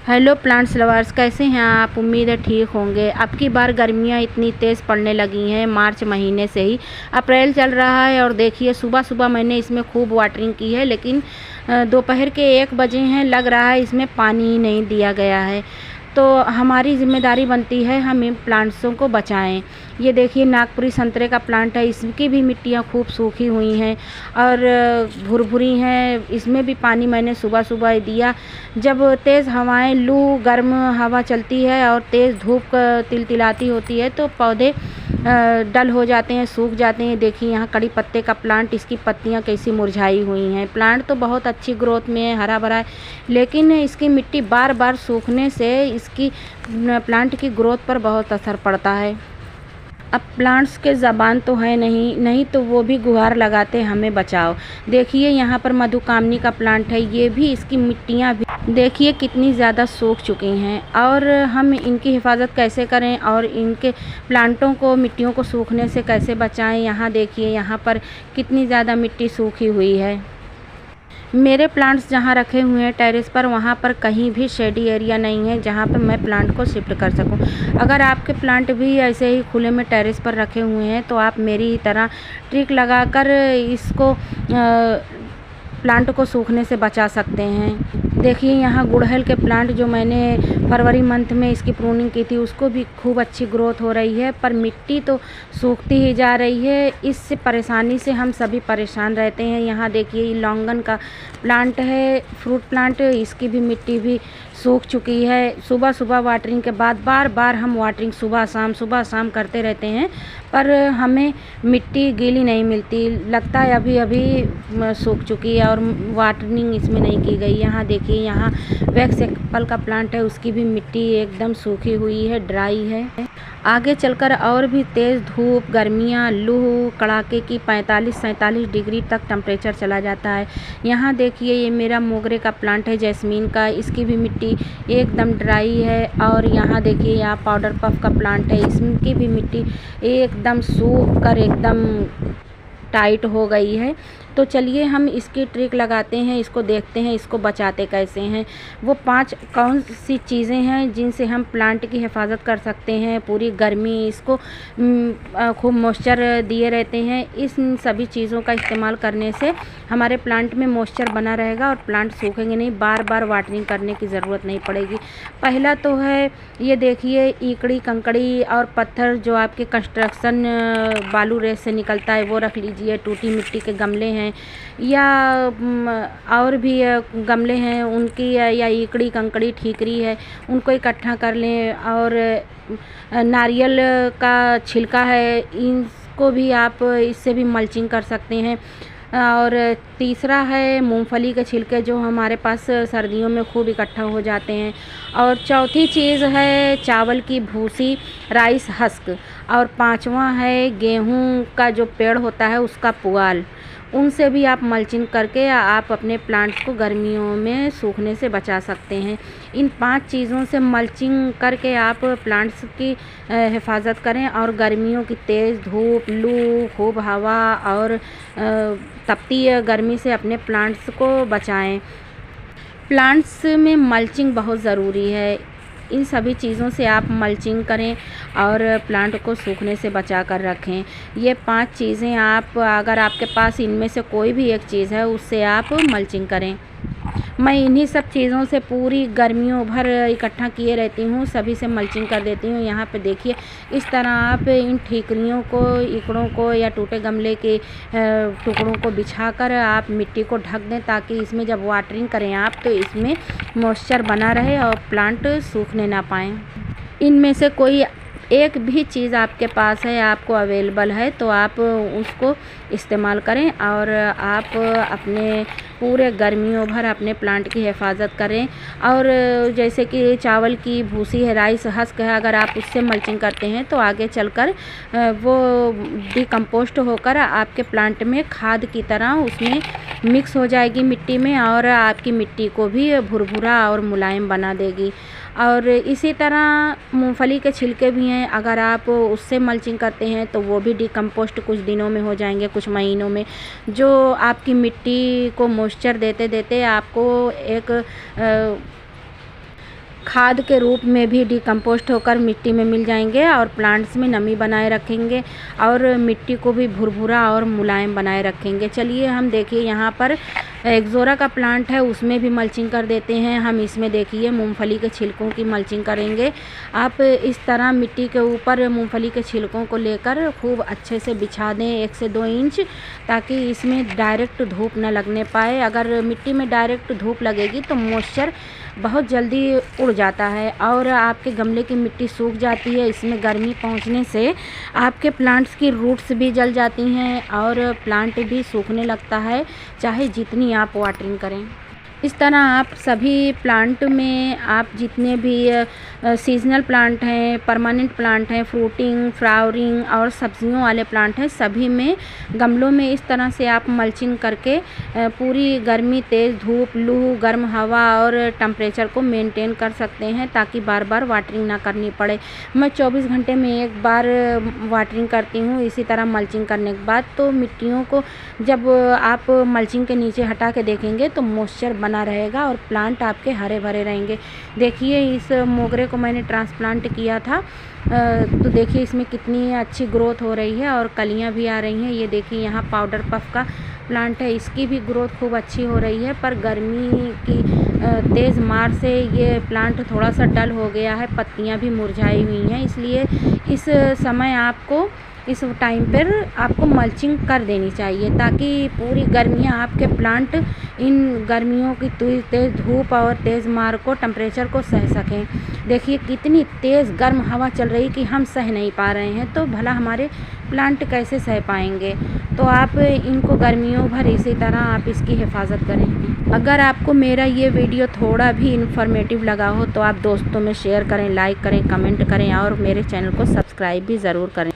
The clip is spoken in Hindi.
हेलो प्लांट्स लवर्स, कैसे हैं आप? उम्मीद है ठीक होंगे। अब की बार गर्मियां इतनी तेज़ पड़ने लगी हैं मार्च महीने से ही। अप्रैल चल रहा है और देखिए सुबह सुबह मैंने इसमें खूब वाटरिंग की है, लेकिन दोपहर के 1 बजे हैं, लग रहा है इसमें पानी ही नहीं दिया गया है। तो हमारी ज़िम्मेदारी बनती है हम इन प्लांट्सों को बचाएं। ये देखिए नागपुरी संतरे का प्लांट है, इसकी भी मिट्टियाँ खूब सूखी हुई हैं और भुरभुरी हैं। इसमें भी पानी मैंने सुबह सुबह दिया। जब तेज़ हवाएं, लू गर्म हवा चलती है और तेज़ धूप तिलतिलाती होती है तो पौधे डल हो जाते हैं, सूख जाते हैं। देखिए यहाँ कड़ी पत्ते का प्लांट, इसकी पत्तियाँ कैसी मुरझाई हुई हैं। प्लांट तो बहुत अच्छी ग्रोथ में है, हरा भरा है, लेकिन इसकी मिट्टी बार बार सूखने से इसकी प्लांट की ग्रोथ पर बहुत असर पड़ता है। अब प्लांट्स के ज़बान तो है नहीं तो वो भी गुहार लगाते हमें बचाओ। देखिए यहाँ पर मधुकामनी का प्लांट है, ये भी इसकी मिट्टियाँ भी देखिए कितनी ज़्यादा सूख चुकी हैं। और हम इनकी हिफाजत कैसे करें और इनके प्लांटों को, मिट्टियों को सूखने से कैसे बचाएं। यहाँ देखिए यहाँ पर कितनी ज़्यादा मिट्टी सूखी हुई है। मेरे प्लांट्स जहाँ रखे हुए हैं टेरेस पर, वहाँ पर कहीं भी शेडी एरिया नहीं है जहाँ पर मैं प्लांट को शिफ्ट कर सकूँ। अगर आपके प्लांट भी ऐसे ही खुले में टेरेस पर रखे हुए हैं तो आप मेरी ही तरह ट्रिक लगाकर इसको प्लांट को सूखने से बचा सकते हैं। देखिए यहाँ गुड़हल के प्लांट जो मैंने फरवरी मंथ में इसकी प्रूनिंग की थी, उसको भी खूब अच्छी ग्रोथ हो रही है, पर मिट्टी तो सूखती ही जा रही है। इस परेशानी से हम सभी परेशान रहते हैं। यहाँ देखिए ये लौंगन का प्लांट है, फ्रूट प्लांट, इसकी भी मिट्टी भी सूख चुकी है। सुबह सुबह वाटरिंग के बाद बार बार हम वाटरिंग सुबह शाम करते रहते हैं, पर हमें मिट्टी गीली नहीं मिलती। लगता है अभी अभी सूख चुकी है और वाटरिंग इसमें नहीं की गई। यहाँ देखिए यहाँ वैक्स एप्पल का प्लांट है, उसकी भी मिट्टी एकदम सूखी हुई है, ड्राई है। आगे चलकर और भी तेज़ धूप, गर्मियाँ, लू कड़ाके की 45-47 डिग्री तक टेम्परेचर चला जाता है। यहाँ देखिए ये मेरा मोगरे का प्लांट है, जैस्मीन का, इसकी भी मिट्टी एकदम ड्राई है। और यहाँ देखिए यहाँ पाउडर पफ का प्लांट है, इसकी भी मिट्टी एकदम सूख कर एकदम टाइट हो गई है। तो चलिए हम इसकी ट्रिक लगाते हैं, इसको देखते हैं, इसको बचाते कैसे हैं। वो 5 कौन सी चीज़ें हैं जिनसे हम प्लांट की हिफाजत कर सकते हैं। पूरी गर्मी इसको खूब मॉइस्चर दिए रहते हैं। इन सभी चीज़ों का इस्तेमाल करने से हमारे प्लांट में मॉइस्चर बना रहेगा और प्लांट सूखेंगे नहीं, बार बार वाटरिंग करने की ज़रूरत नहीं पड़ेगी। पहला तो है ये देखिए इकड़ी कंकड़ी और पत्थर जो आपके कंस्ट्रक्शन बालू रेत से निकलता है वो रख लीजिए। टूटी मिट्टी के गमले हैं या और भी गमले हैं उनकी, या इकड़ी कंकड़ी ठीकरी है, उनको इकट्ठा कर लें। और नारियल का छिलका है, इसको भी आप इससे भी मल्चिंग कर सकते हैं। और तीसरा है मूंगफली के छिलके जो हमारे पास सर्दियों में खूब इकट्ठा हो जाते हैं। और चौथी चीज़ है चावल की भूसी, राइस हस्क। और पांचवा है गेहूं का जो पेड़ होता है उसका पुआल। उनसे भी आप मल्चिंग करके आप अपने प्लांट्स को गर्मियों में सूखने से बचा सकते हैं। इन 5 चीज़ों से मल्चिंग करके आप प्लांट्स की हिफाजत करें और गर्मियों की तेज़ धूप, लू, खूब हवा और तपती गर्मी से अपने प्लांट्स को बचाएं। प्लांट्स में मल्चिंग बहुत ज़रूरी है। इन सभी चीज़ों से आप मल्चिंग करें और प्लांट को सूखने से बचा कर रखें। ये 5 चीज़ें आप, अगर आपके पास इनमें से कोई भी एक चीज़ है उससे आप मल्चिंग करें। मैं इन्हीं सब चीज़ों से पूरी गर्मियों भर इकट्ठा किए रहती हूँ, सभी से मल्चिंग कर देती हूँ। यहाँ पे देखिए इस तरह आप इन ठीकरियों को, इकड़ों को या टूटे गमले के टुकड़ों को बिछाकर आप मिट्टी को ढक दें, ताकि इसमें जब वाटरिंग करें आप तो इसमें मॉइस्चर बना रहे और प्लांट सूखने ना पाएँ। इनमें से कोई एक भी चीज़ आपके पास है, आपको अवेलेबल है, तो आप उसको इस्तेमाल करें और आप अपने पूरे गर्मियों भर अपने प्लांट की हिफाजत करें। और जैसे कि चावल की भूसी है, राइस हस्क है, अगर आप उससे मल्चिंग करते हैं तो आगे चलकर वो डिकम्पोस्ट होकर आपके प्लांट में खाद की तरह उसमें मिक्स हो जाएगी मिट्टी में और आपकी मिट्टी को भी भुरभुरा और मुलायम बना देगी। और इसी तरह मूंगफली के छिलके भी हैं, अगर आप उससे मल्चिंग करते हैं तो वो भी डिकम्पोस्ट कुछ दिनों में हो जाएंगे, कुछ महीनों में, जो आपकी मिट्टी को मॉइस्चर देते देते आपको एक खाद के रूप में भी डिकम्पोस्ट होकर मिट्टी में मिल जाएंगे और प्लांट्स में नमी बनाए रखेंगे और मिट्टी को भी भुरभुरा और मुलायम बनाए रखेंगे। चलिए हम देखिए यहाँ पर एक्जोरा का प्लांट है, उसमें भी मल्चिंग कर देते हैं। हम इसमें देखिए मूंगफली के छिलकों की मल्चिंग करेंगे। आप इस तरह मिट्टी के ऊपर मूंगफली के छिलकों को लेकर खूब अच्छे से बिछा दें 1 से 2 इंच, ताकि इसमें डायरेक्ट धूप न लगने पाए। अगर मिट्टी में डायरेक्ट धूप लगेगी तो मॉइस्चर बहुत जल्दी उड़ जाता है और आपके गमले की मिट्टी सूख जाती है। इसमें गर्मी पहुंचने से आपके प्लांट्स की रूट्स भी जल जाती हैं और प्लांट भी सूखने लगता है, चाहे जितनी आप वाटरिंग करें। इस तरह आप सभी प्लांट में आप जितने भी सीजनल प्लांट हैं, परमानेंट प्लांट हैं, फ्रूटिंग, फ्लावरिंग और सब्जियों वाले प्लांट हैं, सभी में गमलों में इस तरह से आप मल्चिंग करके पूरी गर्मी, तेज़ धूप, लू, गर्म हवा और टेम्परेचर को मेंटेन कर सकते हैं, ताकि बार बार वाटरिंग ना करनी पड़े। मैं 24 घंटे में एक बार वाटरिंग करती हूँ। इसी तरह मल्चिंग करने के बाद तो मिट्टियों को जब आप मल्चिंग के नीचे हटा के देखेंगे तो मॉइस्चर बना रहेगा और प्लांट आपके हरे भरे रहेंगे। देखिए इस मोगरे को मैंने ट्रांसप्लांट किया था, तो देखिए इसमें कितनी अच्छी ग्रोथ हो रही है और कलियां भी आ रही हैं। ये देखिए यहाँ पाउडर पफ का प्लांट है, इसकी भी ग्रोथ खूब अच्छी हो रही है, पर गर्मी की तेज़ मार से ये प्लांट थोड़ा सा डल हो गया है, पत्तियां भी मुरझाई हुई हैं। इसलिए इस समय आपको इस टाइम पर आपको मल्चिंग कर देनी चाहिए, ताकि पूरी गर्मियाँ आपके प्लांट इन गर्मियों की तेज़ धूप और तेज़ मार को, टेम्परेचर को सह सकें। देखिए कितनी तेज़ गर्म हवा चल रही कि हम सह नहीं पा रहे हैं, तो भला हमारे प्लांट कैसे सह पाएंगे। तो आप इनको गर्मियों भर इसी तरह आप इसकी हिफाजत करें। अगर आपको मेरा ये वीडियो थोड़ा भी इन्फॉर्मेटिव लगा हो तो आप दोस्तों में शेयर करें, लाइक करें, कमेंट करें और मेरे चैनल को सब्सक्राइब भी ज़रूर करें।